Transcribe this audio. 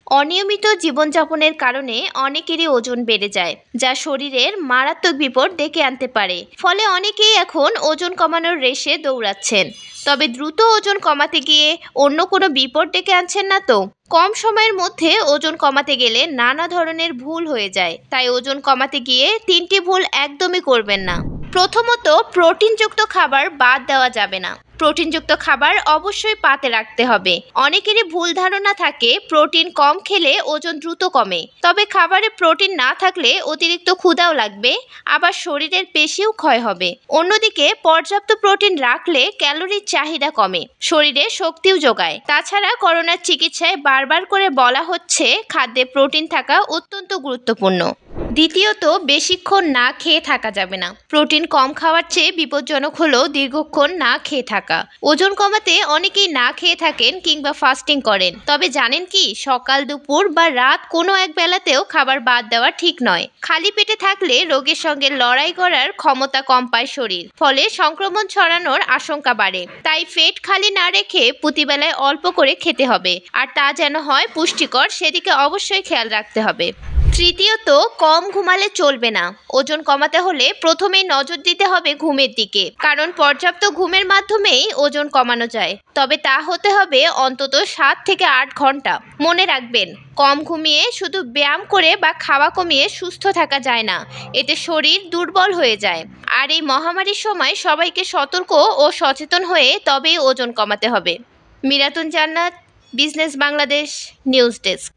অনিয়মিত জীবনযাপনের কারণে অনেকেরই ওজন বেড়ে যায়, যা শরীরের মারাত্মক বিপদ ডেকে আনতে পারে। ফলে অনেকেই এখন ওজন কমানোর রেসে দৌড়াচ্ছেন। তবে দ্রুত ওজন কমাতে গিয়ে অন্য কোনো বিপদ ডেকে আনছেন না তো? কম সময়ের মধ্যে ওজন কমাতে গেলে নানা ধরনের ভুল হয়ে যায়। তাই ওজন কমাতে গিয়ে 3টি ভুল একদমই করবেন না। প্রথমত, প্রোটিনযুক্ত খাবার বাদ দেওয়া যাবে না। প্রোটিনযুক্ত খাবার অবশ্যই পাতে রাখতে হবে। অনেকেরই ভুল ধারণা থাকে প্রোটিন কম খেলে ওজন দ্রুত কমে। তবে খাবারে প্রোটিন না থাকলে অতিরিক্ত ক্ষুধাও লাগবে, আবার শরীরের পেশিও ক্ষয় হবে। অন্যদিকে পর্যাপ্ত প্রোটিন রাখলে ক্যালোরির চাহিদা কমে, শরীরে শক্তিও যোগায়। তাছাড়া করোনার চিকিৎসায় বারবার করে বলা হচ্ছে খাদ্যে প্রোটিন থাকা অত্যন্ত গুরুত্বপূর্ণ। দ্বিতীয়ত, বেশিক্ষণ না খেয়ে থাকা যাবে না। প্রোটিন কম খাওয়ার চেয়ে বিপজ্জনক হলো দীর্ঘক্ষণ না খেয়ে থাকা। ওজন কমাতে অনেকেই না খেয়ে থাকেন কিংবা ফাস্টিং করেন। তবে জানেন কি, সকাল, দুপুর বা রাত কোনো এক বেলাতেও খাবার বাদ দেওয়া ঠিক নয়। খালি পেটে থাকলে রোগের সঙ্গে লড়াই করার ক্ষমতা কম পায় শরীর, ফলে সংক্রমণ ছড়ানোর আশঙ্কা বাড়ে। তাই পেট খালি না রেখে প্রতিবেলায় অল্প করে খেতে হবে, আর তা যেন হয় পুষ্টিকর, সেদিকে অবশ্যই খেয়াল রাখতে হবে। তৃতীয়ত, কম ঘুমালে চলবে না। ওজন কমাতে হলে প্রথমেই নজর দিতে হবে ঘুমের দিকে, কারণ পর্যাপ্ত ঘুমের মাধ্যমেই ওজন কমানো যায়। তবে তা হতে হবে অন্তত 7 থেকে 8 ঘন্টা। মনে রাখবেন, কম ঘুমিয়ে শুধু ব্যায়াম করে বা খাওয়া কমিয়ে সুস্থ থাকা যায় না, এতে শরীর দুর্বল হয়ে যায়। আর এই মহামারীর সময় সবাইকে সতর্ক ও সচেতন হয়ে তবেই ওজন কমাতে হবে। মিরাতুন জান্নাত, বিজনেস বাংলাদেশ নিউজ ডেস্ক।